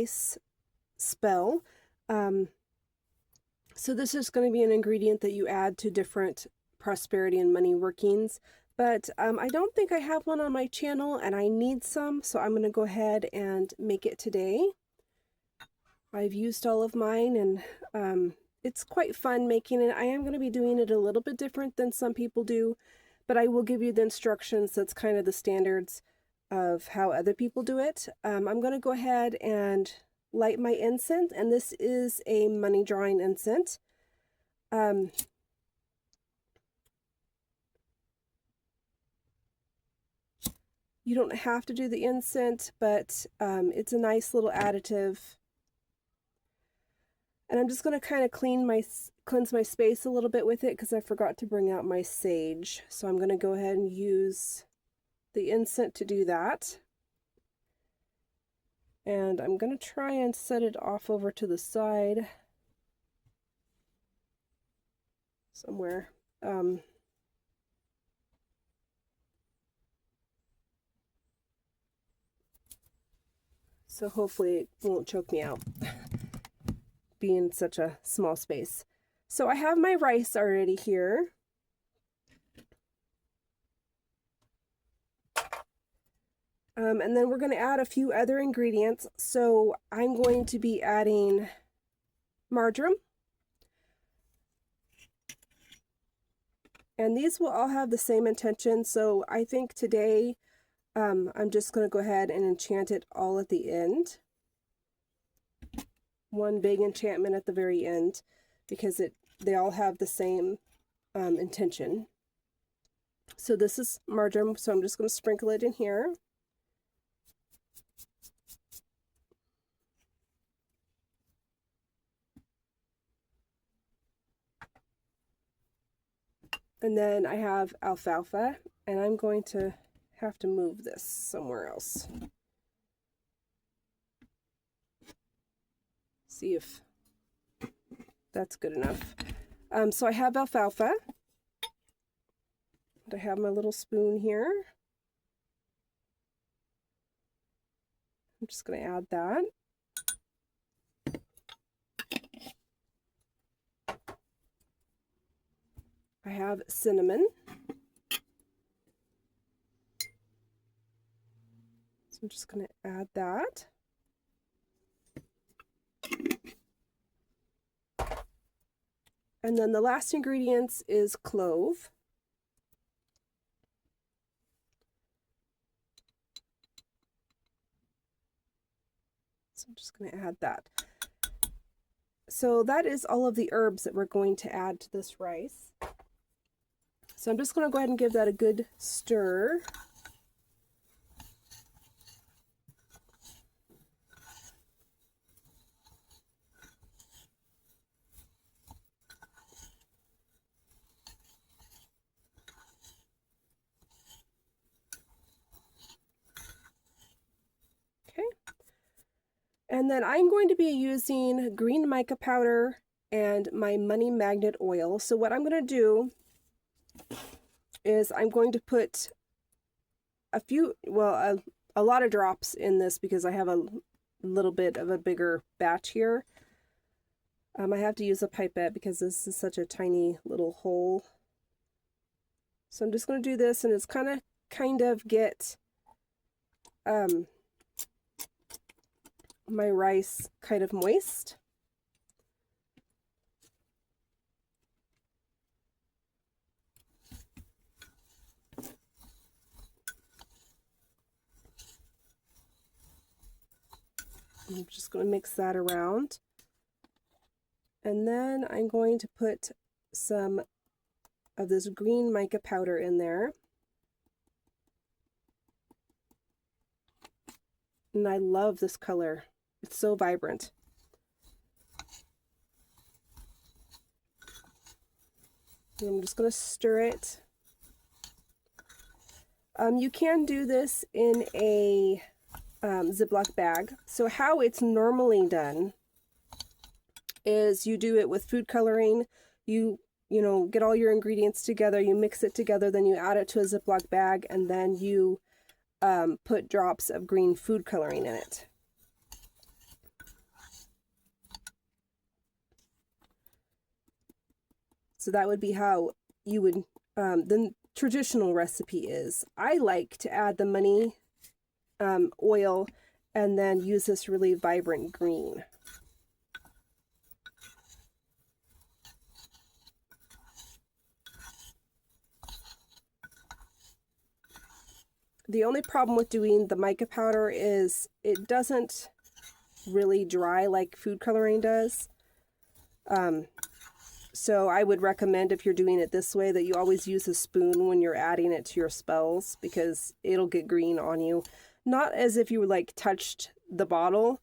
rice spell. So this is going to be an ingredient that you add to different prosperity and money workings. But I don't think I have one on my channel, and I need some, so I'm going to go ahead and make it today. I've used all of mine, and it's quite fun making it. I am going to be doing it a little bit different than some people do, but I will give you the instructions. That's kind of the standards of how other people do it. I'm going to go ahead and light my incense, and this is a money drawing incense. You don't have to do the incense, but it's a nice little additive. And I'm just going to kind of cleanse my space a little bit with it because I forgot to bring out my sage. So I'm going to go ahead and use the incense to do that. And I'm going to try and set it off over to the side somewhere. So hopefully it won't choke me out being such a small space. So I have my rice already here. And then we're going to add a few other ingredients. So I'm going to be adding marjoram. And these will all have the same intention. So I think today I'm just going to go ahead and enchant it all at the end. One big enchantment at the very end, because they all have the same intention. So this is marjoram, so I'm just going to sprinkle it in here. And then I have alfalfa, and I'm going to have to move this somewhere else. See if that's good enough. So I have alfalfa. And I have my little spoon here. I'm just going to add that. I have cinnamon. So I'm just going to add that. And then the last ingredients is clove. So I'm just going to add that. So that is all of the herbs that we're going to add to this rice. So I'm just going to go ahead and give that a good stir. Okay. And then I'm going to be using green mica powder and my money magnet oil. So what I'm going to do is I'm going to put a lot of drops in this because I have a little bit of a bigger batch here. I have to use a pipette because this is such a tiny little hole. So I'm just going to do this, and it's kind of get my rice kind of moist. I'm just going to mix that around. And then I'm going to put some of this green mica powder in there. And I love this color. It's so vibrant. And I'm just going to stir it. You can do this in a Ziploc bag. So how it's normally done is you do it with food coloring. You get all your ingredients together, you mix it together, then you add it to a Ziploc bag, and then you put drops of green food coloring in it. So that would be how you would, the traditional recipe is. I like to add the money oil and then use this really vibrant green. The only problem with doing the mica powder is it doesn't really dry like food coloring does. So I would recommend, if you're doing it this way, that you always use a spoon when you're adding it to your spells, because it'll get green on you. Not as if you like touched the bottle,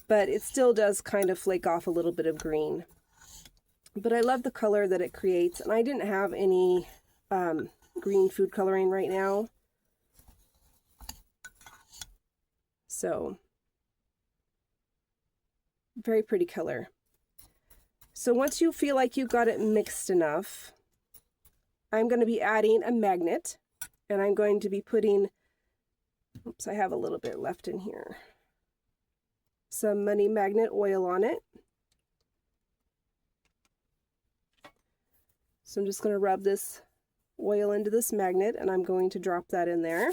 but it still does kind of flake off a little bit of green. But I love the color that it creates, and I didn't have any green food coloring right now. So, very pretty color. So once you feel like you've got it mixed enough, I'm going to be adding a magnet, and I'm going to be putting, oops, I have a little bit left in here, some money magnet oil on it. So I'm just going to rub this oil into this magnet, and I'm going to drop that in there.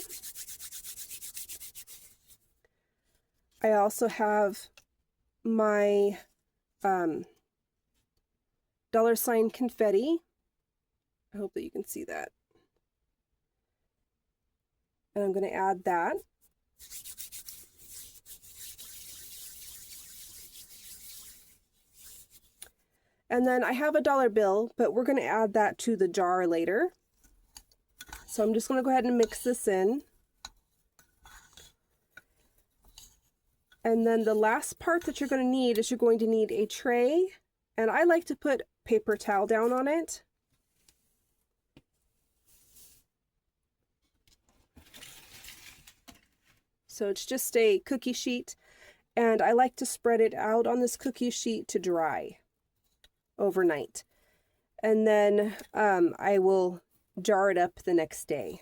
I also have my $sign confetti. I hope that you can see that. And I'm going to add that. And then I have a dollar bill, but we're going to add that to the jar later. So I'm just going to go ahead and mix this in. And then the last part that you're going to need is you're going to need a tray. And I like to put paper towel down on it. So it's just a cookie sheet. And I like to spread it out on this cookie sheet to dry overnight. And then I will jar it up the next day.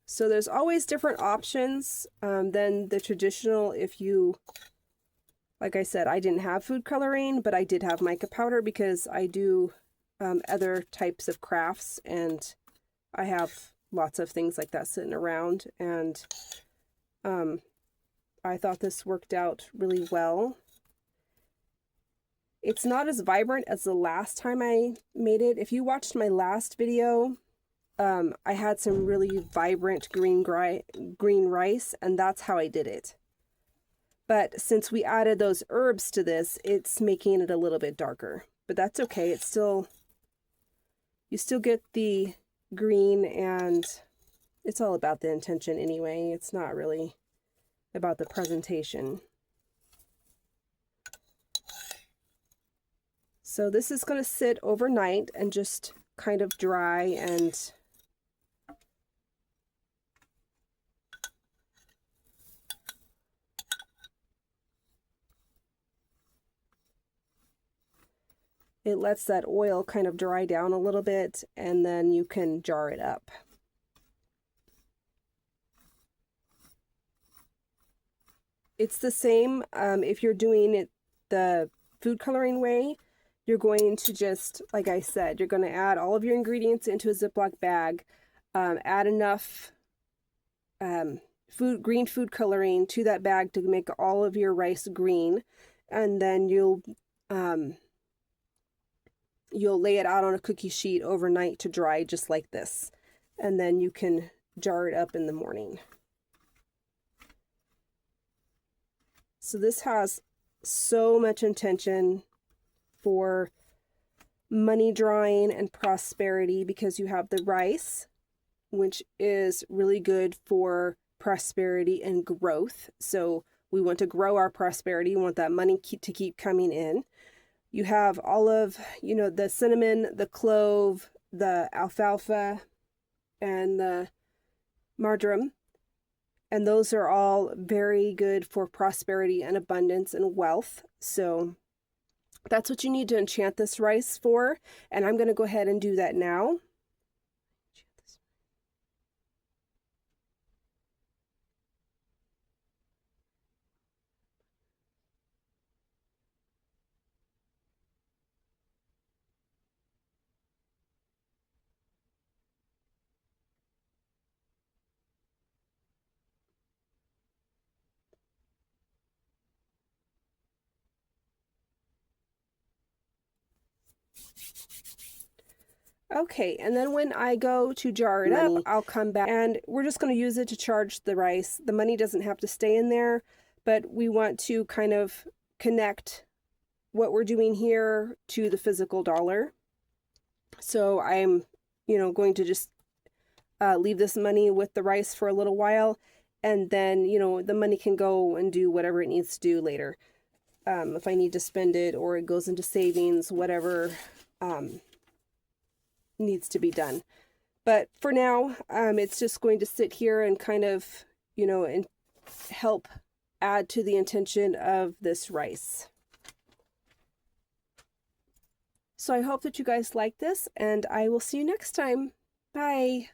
So there's always different options than the traditional. If you, like I said, I didn't have food coloring, but I did have mica powder because I do other types of crafts, and I have lots of things like that sitting around, and I thought this worked out really well. It's not as vibrant as the last time I made it. If you watched my last video, I had some really vibrant green rice, and that's how I did it. But since we added those herbs to this, it's making it a little bit darker. But that's okay. It's still, you still get the green, and it's all about the intention anyway. It's not really about the presentation. So this is going to sit overnight and just kind of dry, and it lets that oil kind of dry down a little bit, and then you can jar it up. It's the same if you're doing it the food coloring way. You're going to just, like I said, you're going to add all of your ingredients into a Ziploc bag, add enough green food coloring to that bag to make all of your rice green, and then you'll lay it out on a cookie sheet overnight to dry just like this, and then you can jar it up in the morning. So this has so much intention for money drawing and prosperity, because you have the rice, which is really good for prosperity and growth. So we want to grow our prosperity. We want that money to keep coming in. You have all of, the cinnamon, the clove, the alfalfa, and the marjoram. And those are all very good for prosperity and abundance and wealth. So that's what you need to enchant this rice for. And I'm going to go ahead and do that now. Okay, and then when I go to jar it up, I'll come back and we're just going to use it to charge the rice. The money doesn't have to stay in there, but we want to kind of connect what we're doing here to the physical dollar. So I'm, going to just leave this money with the rice for a little while, and then, the money can go and do whatever it needs to do later. If I need to spend it, or it goes into savings, whatever needs to be done. But for now, it's just going to sit here and kind of, and help add to the intention of this rice. So I hope that you guys like this, and I will see you next time. Bye.